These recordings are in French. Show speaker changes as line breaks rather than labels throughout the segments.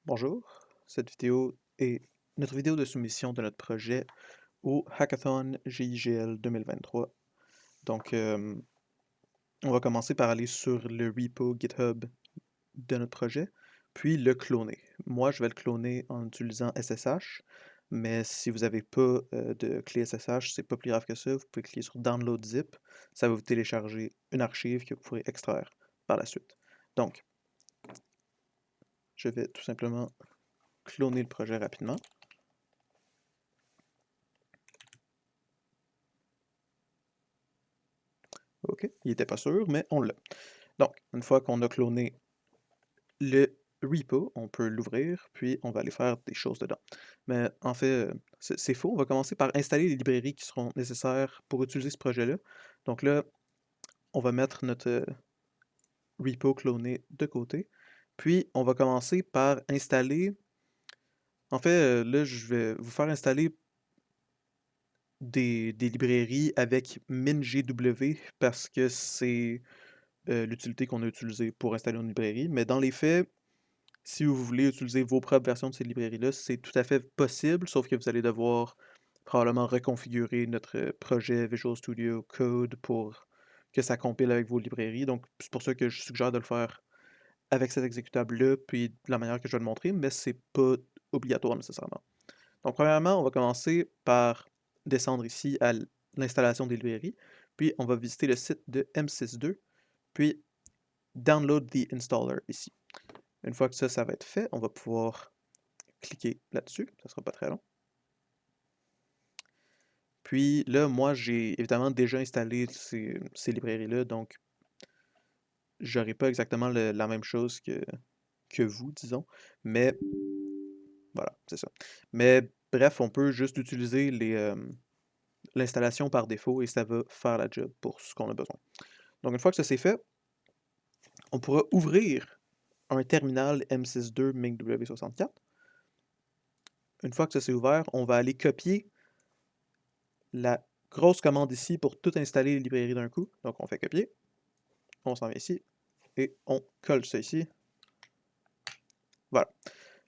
Bonjour, cette vidéo est notre vidéo de soumission de notre projet au Hackathon GIGL 2023. Donc, on va commencer par aller sur le repo GitHub de notre projet, puis le cloner. Moi, je vais le cloner en utilisant SSH, mais si vous n'avez pas de clé SSH, c'est pas plus grave que ça. Vous pouvez cliquer sur Download Zip, ça va vous télécharger une archive que vous pourrez extraire par la suite. Donc, je vais tout simplement cloner le projet rapidement. OK, il n'était pas sûr, mais on l'a. Donc, une fois qu'on a cloné le repo, on peut l'ouvrir, puis on va aller faire des choses dedans. Mais en fait, c'est faux. On va commencer par installer les librairies qui seront nécessaires pour utiliser ce projet-là. Donc là, on va mettre notre repo cloné de côté. Puis, on va commencer par installer... En fait, là, je vais vous faire installer des librairies avec MinGW parce que c'est l'utilité qu'on a utilisée pour installer une librairie. Mais dans les faits, si vous voulez utiliser vos propres versions de ces librairies-là, c'est tout à fait possible, sauf que vous allez devoir probablement reconfigurer notre projet Visual Studio Code pour que ça compile avec vos librairies. Donc, c'est pour ça que je suggère de le faire avec cet exécutable-là, puis de la manière que je vais le montrer, mais c'est pas obligatoire nécessairement. Donc, premièrement, on va commencer par descendre ici à l'installation des librairies, puis on va visiter le site de M62, puis Download the Installer ici. Une fois que ça va être fait, on va pouvoir cliquer là-dessus, ça sera pas très long. Puis là, moi, j'ai évidemment déjà installé ces librairies-là, donc j'aurai pas exactement la même chose que vous, disons, mais voilà, c'est ça. Mais bref, on peut juste utiliser l'installation par défaut et ça va faire la job pour ce qu'on a besoin. Donc une fois que ça c'est fait, on pourra ouvrir un terminal M62 MinkW64. Une fois que ça c'est ouvert, on va aller copier la grosse commande ici pour tout installer les librairies d'un coup. Donc on fait copier, on s'en vient ici, et on colle ça ici. Voilà.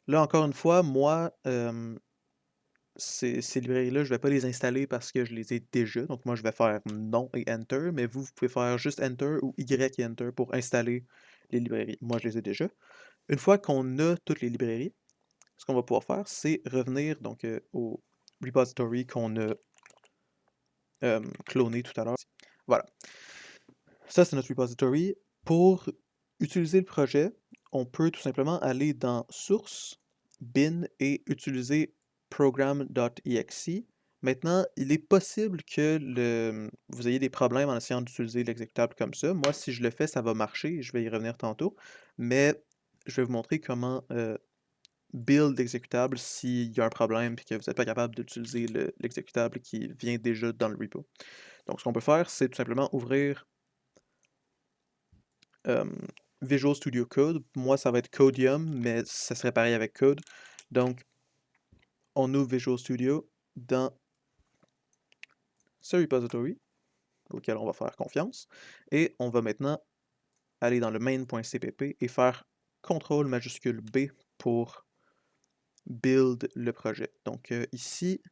Là, encore une fois, moi, ces librairies-là, je ne vais pas les installer parce que je les ai déjà. Donc moi, je vais faire non et Enter, mais vous pouvez faire juste Enter ou Y et Enter pour installer les librairies. Moi, je les ai déjà. Une fois qu'on a toutes les librairies, ce qu'on va pouvoir faire, c'est revenir donc au repository qu'on a cloné tout à l'heure. Voilà. Ça, c'est notre repository. Pour utiliser le projet, on peut tout simplement aller dans Source, Bin et utiliser program.exe. Maintenant, il est possible que vous ayez des problèmes en essayant d'utiliser l'exécutable comme ça. Moi, si je le fais, ça va marcher. Je vais y revenir tantôt. Mais je vais vous montrer comment build l'exécutable s'il y a un problème et que vous n'êtes pas capable d'utiliser l'exécutable qui vient déjà dans le repo. Donc, ce qu'on peut faire, c'est tout simplement ouvrir Visual Studio Code. Moi, ça va être Codium, mais ça serait pareil avec Code. Donc, on ouvre Visual Studio dans ce repository, auquel on va faire confiance. Et on va maintenant aller dans le main.cpp et faire CTRL majuscule B pour build le projet. Donc ici,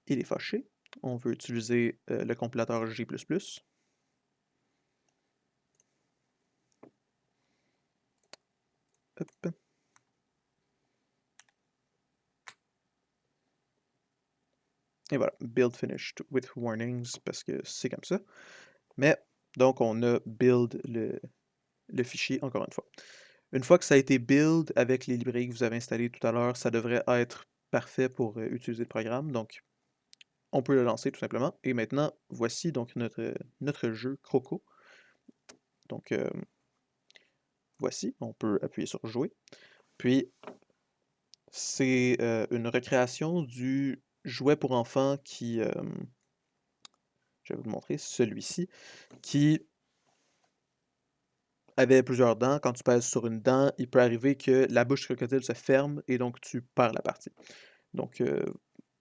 il est fâché. On veut utiliser le compilateur G++. Hop. Et voilà, build finished with warnings, parce que c'est comme ça. Mais, donc, on a build le fichier encore une fois. Une fois que ça a été build avec les librairies que vous avez installées tout à l'heure, ça devrait être parfait pour utiliser le programme. Donc, on peut le lancer tout simplement. Et maintenant, voici donc notre jeu Croco. Donc, voici, on peut appuyer sur jouer. Puis, c'est une recréation du jouet pour enfants qui, je vais vous le montrer, celui-ci, qui avait plusieurs dents. Quand tu pèses sur une dent, il peut arriver que la bouche du crocodile se ferme et donc tu perds la partie. Donc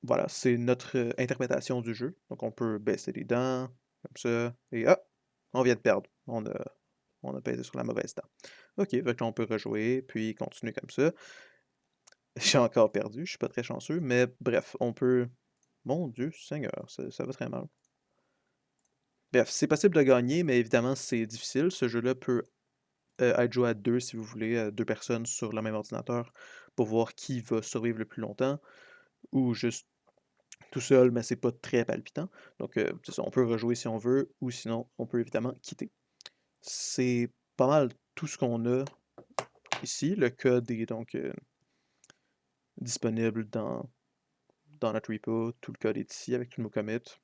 voilà, c'est notre interprétation du jeu. Donc on peut baisser les dents, comme ça, et ah, on vient de perdre. On a pesé sur la mauvaise dent. OK, fait que là, on peut rejouer, puis continuer comme ça. J'ai encore perdu, je suis pas très chanceux, mais bref, on peut mon Dieu Seigneur, ça va très mal. Bref, c'est possible de gagner, mais évidemment, c'est difficile. Ce jeu-là peut, être joué à 2 si vous voulez, 2 personnes sur le même ordinateur pour voir qui va survivre le plus longtemps ou juste tout seul, mais c'est pas très palpitant. Donc, c'est ça, on peut rejouer si on veut ou sinon on peut évidemment quitter. C'est pas mal tout ce qu'on a ici. Le code est donc, disponible dans notre repo. Tout le code est ici avec tous nos commits.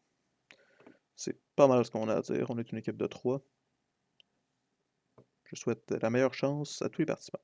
C'est pas mal ce qu'on a à dire. On est une équipe de 3. Je souhaite la meilleure chance à tous les participants.